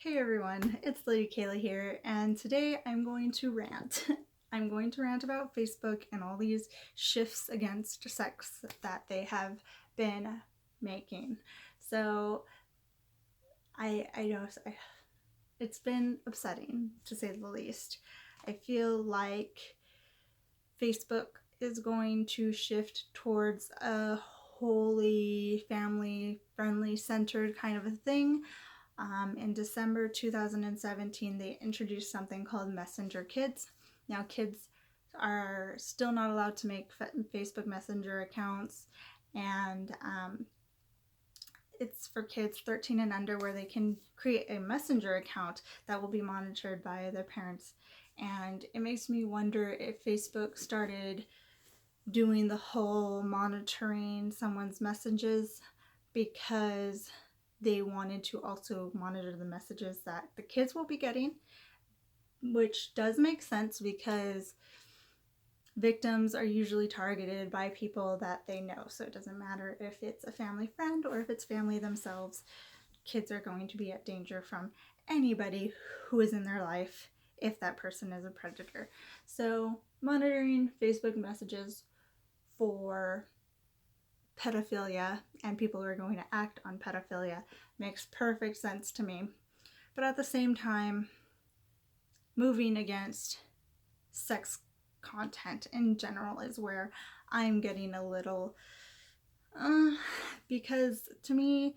Hey everyone, it's Lady Kayla here, and today I'm going to rant. I'm going to rant about Facebook and all these shifts against sex that they have been making. So I know it's been upsetting to say the least. I feel like Facebook is going to shift towards a wholly family friendly centered kind of a thing. In December 2017, they introduced something called Messenger Kids. Now, kids are still not allowed to make Facebook Messenger accounts, and it's for kids 13 and under where they can create a Messenger account that will be monitored by their parents. And it makes me wonder if Facebook started doing the whole monitoring someone's messages because they wanted to also monitor the messages that the kids will be getting, which does make sense because victims are usually targeted by people that they know. So it doesn't matter if it's a family friend or if it's family themselves, kids are going to be at danger from anybody who is in their life if that person is a predator. So monitoring Facebook messages for pedophilia and people who are going to act on pedophilia makes perfect sense to me. But at the same time, moving against sex content in general is where I'm getting a little because to me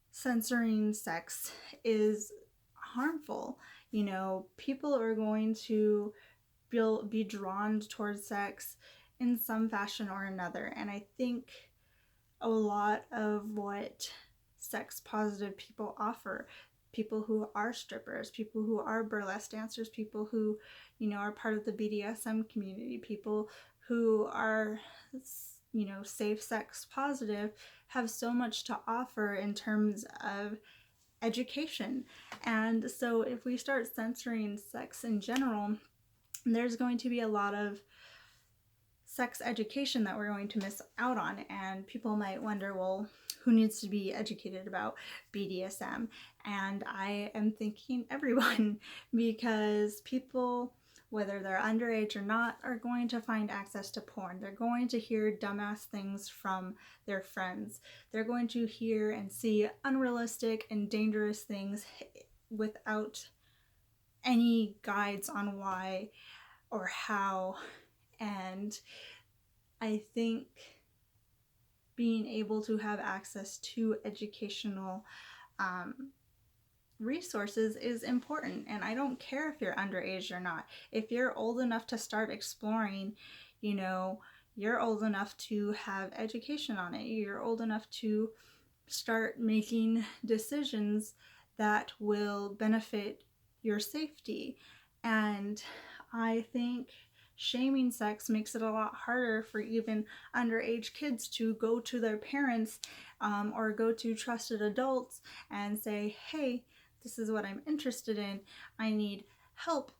censoring sex is harmful. People are going to be drawn towards sex in some fashion or another, and I think a lot of what sex positive people offer, people who are strippers, people who are burlesque dancers, people who are part of the BDSM community, people who are safe sex positive, have so much to offer in terms of education. And so if we start censoring sex in general, there's going to be a lot of sex education that we're going to miss out on. And people might wonder, well, who needs to be educated about BDSM? And I am thinking everyone, because people, whether they're underage or not, are going to find access to porn. They're going to hear dumbass things from their friends. They're going to hear and see unrealistic and dangerous things without any guides on why or how. And I think being able to have access to educational resources is important. And I don't care if you're underage or not. If you're old enough to start exploring, you're old enough to have education on it. You're old enough to start making decisions that will benefit your safety. And I think shaming sex makes it a lot harder for even underage kids to go to their parents or go to trusted adults and say, hey, this is what I'm interested in. I need help.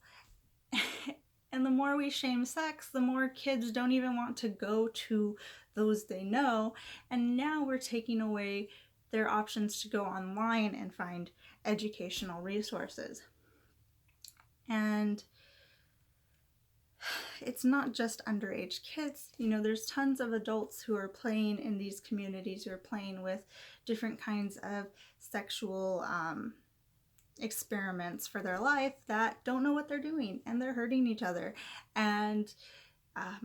And the more we shame sex, the more kids don't even want to go to those they know. And now we're taking away their options to go online and find educational resources. And it's not just underage kids. There's tons of adults who are playing in these communities, who are playing with different kinds of sexual experiments for their life that don't know what they're doing, and they're hurting each other. And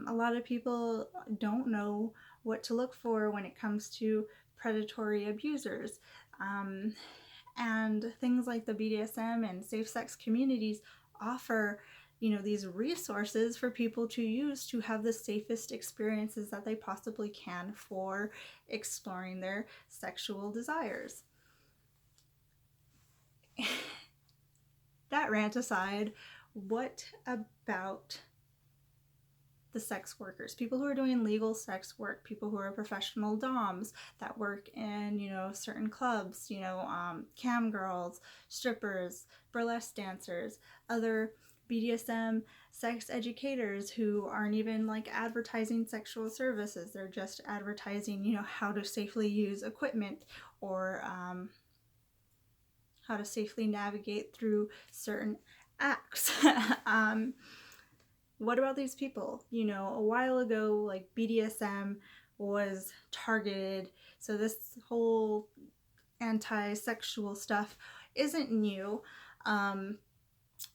a lot of people don't know what to look for when it comes to predatory abusers. And things like the BDSM and safe sex communities offer these resources for people to use to have the safest experiences that they possibly can for exploring their sexual desires. That rant aside, what about the sex workers, people who are doing legal sex work, people who are professional doms that work in certain clubs, cam girls, strippers, burlesque dancers, other BDSM sex educators who aren't even advertising sexual services. They're just advertising how to safely use equipment, or how to safely navigate through certain acts. What about these people? You know, a while ago, like BDSM was targeted, so this whole anti-sexual stuff isn't new. I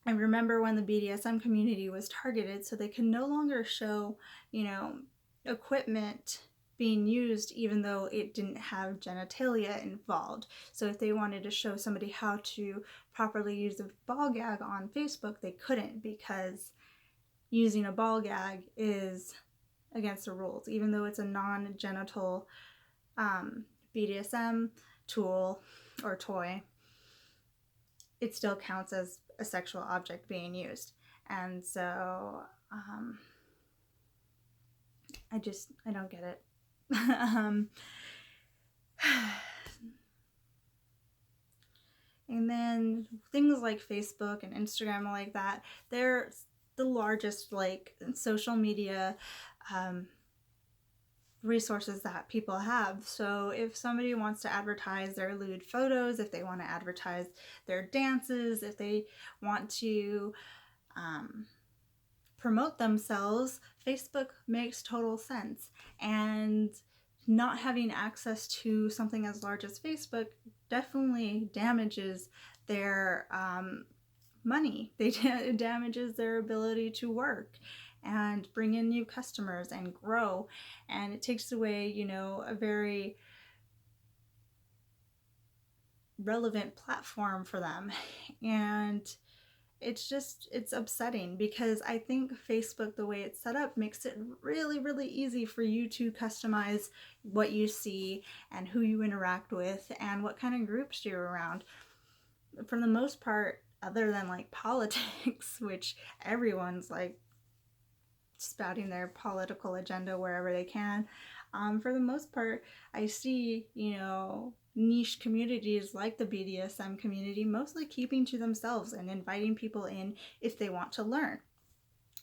remember when the BDSM community was targeted, so they could no longer show, you know, equipment being used even though it didn't have genitalia involved. So if they wanted to show somebody how to properly use a ball gag on Facebook, they couldn't, because using a ball gag is against the rules, even though it's a non-genital BDSM tool or toy. It still counts as a sexual object being used. And so I don't get it. And then things like Facebook and Instagram like that, they're the largest like social media resources that people have. So if somebody wants to advertise their lewd photos, if they want to advertise their dances, if they want to promote themselves, Facebook makes total sense. And not having access to something as large as Facebook definitely damages their money. It damages their ability to work and bring in new customers and grow. And it takes away, you know, a very relevant platform for them. And it's upsetting, because I think Facebook, the way it's set up, makes it really, really easy for you to customize what you see and who you interact with and what kind of groups you're around. For the most part, other than like politics, which everyone's like spouting their political agenda wherever they can, for the most part, I see, you know, niche communities like the BDSM community mostly keeping to themselves and inviting people in if they want to learn.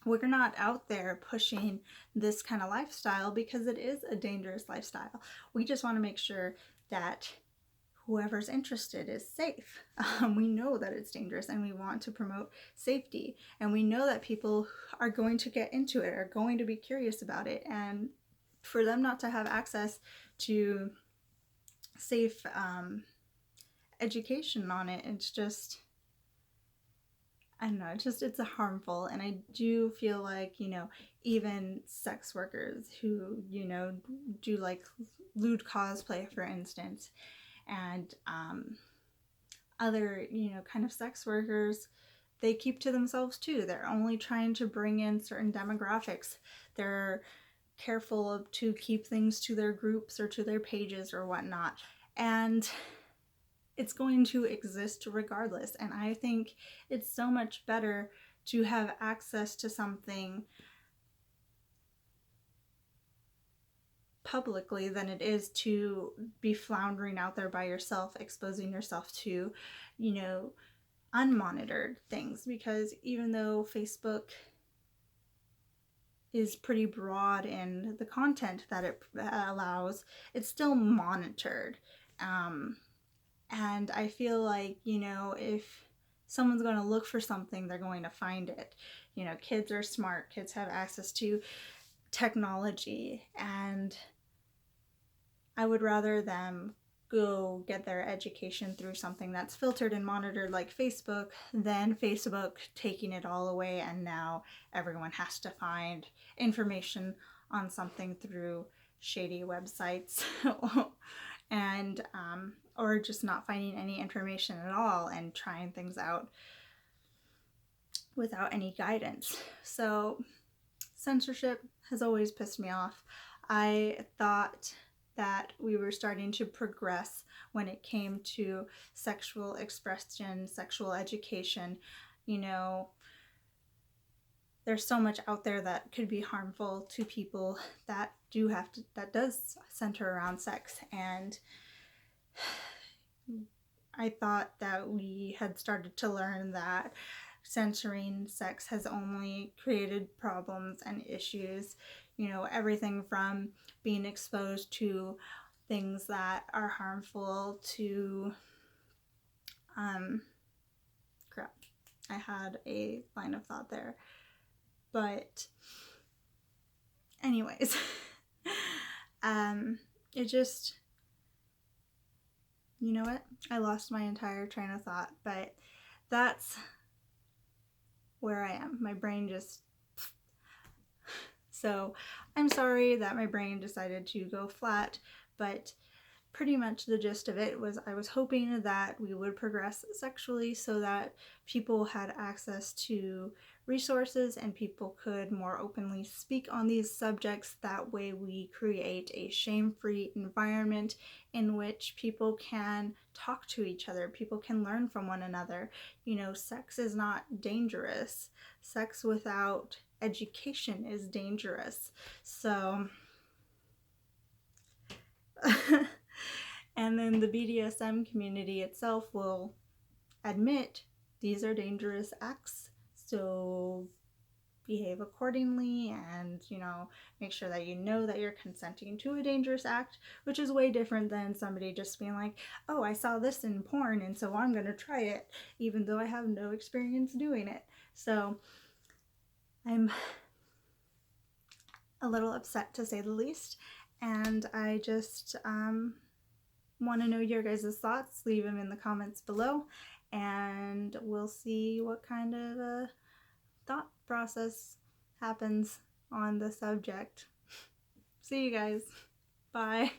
We're not out there pushing this kind of lifestyle because it is a dangerous lifestyle. We just want to make sure that whoever's interested is safe. We know that it's dangerous and we want to promote safety. And we know that people are going to get into it, are going to be curious about it. And for them not to have access to safe education on it, it's just, I don't know, it's a harmful. And I do feel like, you know, even sex workers who, you know, do like lewd cosplay, for instance, and other, you know, kind of sex workers, they keep to themselves too. They're only trying to bring in certain demographics. They're careful to keep things to their groups or to their pages or whatnot. And it's going to exist regardless. And I think it's so much better to have access to something publicly than it is to be floundering out there by yourself, exposing yourself to, you know, unmonitored things. Because even though Facebook is pretty broad in the content that it allows, it's still monitored. And I feel like, you know, if someone's going to look for something, they're going to find it. You know, kids are smart, kids have access to technology, and I would rather them go get their education through something that's filtered and monitored like Facebook than Facebook taking it all away and now everyone has to find information on something through shady websites and or just not finding any information at all and trying things out without any guidance. So censorship has always pissed me off. I thought that we were starting to progress when it came to sexual expression, sexual education. You know, there's so much out there that could be harmful to people that does center around sex. And I thought that we had started to learn that censoring sex has only created problems and issues. You know, everything from being exposed to things that are harmful to Crap. I had a line of thought there. But anyways, it just, you know what? I lost my entire train of thought, but that's where I am. My brain just, so I'm sorry that my brain decided to go flat, but pretty much the gist of it was I was hoping that we would progress sexually so that people had access to resources and people could more openly speak on these subjects. That way we create a shame-free environment in which people can talk to each other, people can learn from one another. You know, sex is not dangerous. Sex without education is dangerous. So and then the BDSM community itself will admit these are dangerous acts, so behave accordingly, and, you know, make sure that you know that you're consenting to a dangerous act, which is way different than somebody just being like, oh, I saw this in porn and so I'm gonna try it, even though I have no experience doing it. So I'm a little upset, to say the least, and I just want to know your guys' thoughts. Leave them in the comments below, and we'll see what kind of a thought process happens on the subject. See you guys. Bye.